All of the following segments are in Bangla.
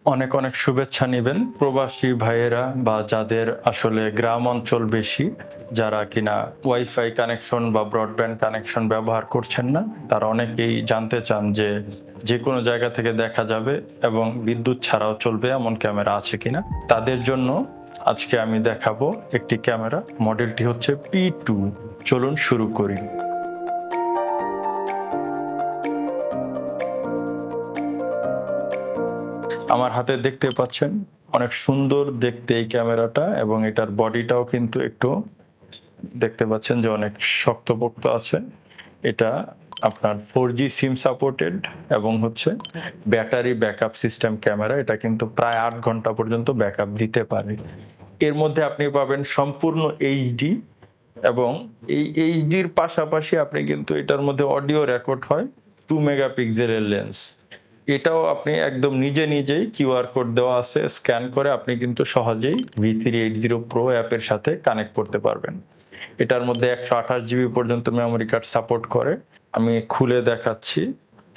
অনেক অনেক শুভেচ্ছা নেবেন প্রবাসী ভাইয়েরা বা যাদের আসলে গ্রাম অঞ্চল বেশি, যারা কিনা ওয়াইফাই কানেকশন বা ব্রডব্যান্ড কানেকশন ব্যবহার করছেন না, তারা অনেকেই জানতে চান যে যে কোনো জায়গা থেকে দেখা যাবে এবং বিদ্যুৎ ছাড়াও চলবে এমন ক্যামেরা আছে কিনা। তাদের জন্য আজকে আমি দেখাবো একটি ক্যামেরা, মডেলটি হচ্ছে P2। চলুন শুরু করি। আমার হাতে দেখতে পাচ্ছেন অনেক সুন্দর দেখতে এই ক্যামেরাটা, এবং এটার বডিটাও কিন্তু একটু দেখতে পাচ্ছেন যে অনেক শক্তপোক্ত আছে। এটা আপনার 4G সিম সাপোর্টেড এবং হচ্ছে ব্যাটারি ব্যাকআপ সিস্টেম ক্যামেরা। এটা কিন্তু প্রায় 8 ঘন্টা পর্যন্ত ব্যাকআপ দিতে পারে। এর মধ্যে আপনি পাবেন সম্পূর্ণ এইচডি, এবং এই এইচডির পাশাপাশি আপনি কিন্তু এটার মধ্যে অডিও রেকর্ড হয় 2 মেগাপিক্সেলের লেন্স। এটাও আপনি একদম নিজেই কিউআর কোড দেওয়া আছে, স্ক্যান করে আপনি কিন্তু সহজেই V380 Pro অ্যাপের সাথে কানেক্ট করতে পারবেন। এটার মধ্যে 128 জিবি পর্যন্ত মেমোরি কার্ড সাপোর্ট করে। আমি খুলে দেখাচ্ছি।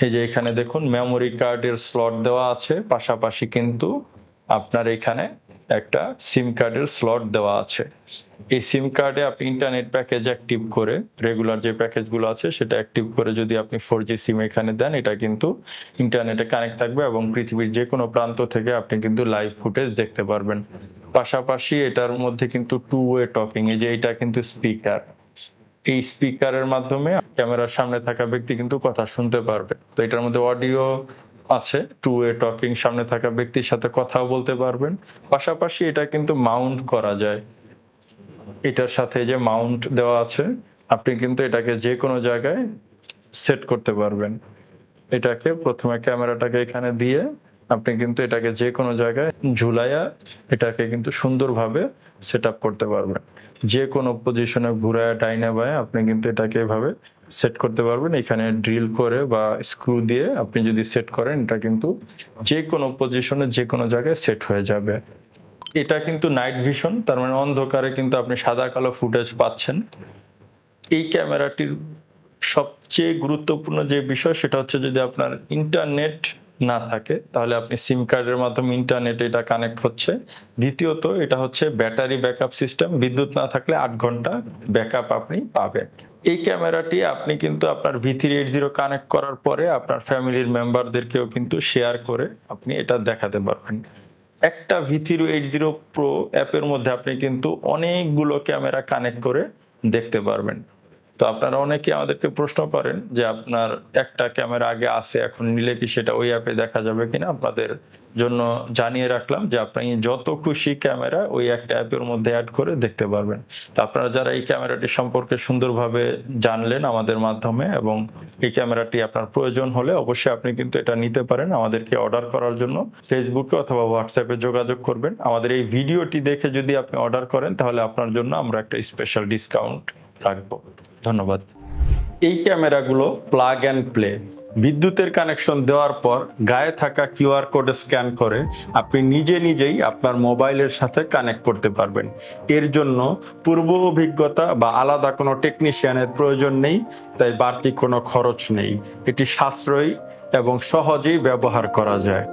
এই যে এখানে দেখুন মেমোরি কার্ডের স্লট দেওয়া আছে, পাশাপাশি কিন্তু আপনার এখানে একটা সিম কার্ডের স্লট দেওয়া আছে। এই সিম কার্ডে আপনি ইন্টারনেট প্যাকেজ অ্যাক্টিভ করে, রেগুলার যে প্যাকেজগুলো আছে সেটা অ্যাক্টিভ করে যদি আপনি 4G সিম এখানে দেন, এটা কিন্তু ইন্টারনেটে কানেক্ট থাকবে এবং পৃথিবীর যে কোনো প্রান্ত থেকে আপনি কিন্তু লাইভ ফুটেজ দেখতে পারবেন। পাশাপাশি এটার মধ্যে কিন্তু 2 ওয়ে টকিং, এই যে এটা কিন্তু স্পিকার, এই স্পিকারের মাধ্যমে ক্যামেরার সামনে থাকা ব্যক্তি কিন্তু কথা শুনতে পারবে। তো এটার মধ্যে অডিও আছে, 2 ওয়ে টকিং, সামনে থাকা ব্যক্তির সাথে কথাও বলতে পারবেন। পাশাপাশি এটা কিন্তু মাউন্ট করা যায়, এটার সাথে যে মাউন্ট দেওয়া আছে, আপনি কিন্তু এটাকে যে কোনো জায়গায় সেট করতে পারবেন। এটাকে প্রথমে ক্যামেরাটাকে এখানে দিয়ে আপনি কিন্তু এটাকে যে কোনো জায়গায় ঝুলাইয়া এটাকে কিন্তু সুন্দরভাবে সেট আপ করতে পারবেন। যে কোনো পজিশনে ঘুরায় ডাইনে বায়ে আপনি কিন্তু এটাকে এভাবে সেট করতে পারবেন। এখানে ড্রিল করে বা স্ক্রু দিয়ে আপনি যদি সেট করেন, এটা কিন্তু যে কোনো পজিশনে যে কোনো জায়গায় সেট হয়ে যাবে। এটা কিন্তু নাইট ভিশন, তার মানে অন্ধকারে কিন্তু আপনি সাদা কালো ফুটেজ পাচ্ছেন। এই ক্যামেরাটির সবচেয়ে গুরুত্বপূর্ণ যে বিষয় সেটা হচ্ছে, যদি আপনার ইন্টারনেট না থাকে তাহলে আপনি সিম কার্ডের মাধ্যমে ইন্টারনেটে এটা কানেক্ট হচ্ছে। দ্বিতীয়ত এটা হচ্ছে ব্যাটারি ব্যাকআপ সিস্টেম, বিদ্যুৎ না থাকলে 8 ঘন্টা ব্যাকআপ আপনি পাবেন। এই ক্যামেরাটি আপনি কিন্তু আপনার V380 কানেক্ট করার পরে আপনার ফ্যামিলির মেম্বারদেরকেও কিন্তু শেয়ার করে আপনি এটা দেখাতে পারবেন। একটা V380 Pro অ্যাপের মধ্যে আপনি কিন্তু অনেকগুলো ক্যামেরা কানেক্ট করে দেখতে পারবেন। তো আপনারা অনেকে আমাদেরকে প্রশ্ন করেন যে আপনার একটা ক্যামেরা আগে আছে, এখন নিলে কি সেটা ওই অ্যাপে দেখা যাবে কিনা। আপনাদের জন্য জানিয়ে রাখলাম যে আপনি যত খুশি ক্যামেরা ওই একটা অ্যাপের মধ্যে অ্যাড করে দেখতে পারবেন। তো আপনারা যারা এই ক্যামেরাটি সম্পর্কে সুন্দরভাবে জানলেন আমাদের মাধ্যমে, এবং এই ক্যামেরাটি আপনার প্রয়োজন হলে অবশ্যই আপনি কিন্তু এটা নিতে পারেন। আমাদেরকে অর্ডার করার জন্য ফেসবুকে অথবা হোয়াটসঅ্যাপে যোগাযোগ করবেন। আমাদের এই ভিডিওটি দেখে যদি আপনি অর্ডার করেন তাহলে আপনার জন্য আমরা একটা স্পেশাল ডিসকাউন্ট রাখবো। ধন্যবাদ। এই ক্যামেরাগুলো প্লাগ অ্যান্ড প্লে, বিদ্যুতের কানেকশন দেওয়ার পর গায়ে থাকা কিউআর কোড স্ক্যান করে আপনি নিজেই আপনার মোবাইলের সাথে কানেক্ট করতে পারবেন। এর জন্য পূর্ব অভিজ্ঞতা বা আলাদা কোনো টেকনিশিয়ানের প্রয়োজন নেই, তাই বাড়তি কোনো খরচ নেই। এটি সাশ্রয়ী এবং সহজেই ব্যবহার করা যায়।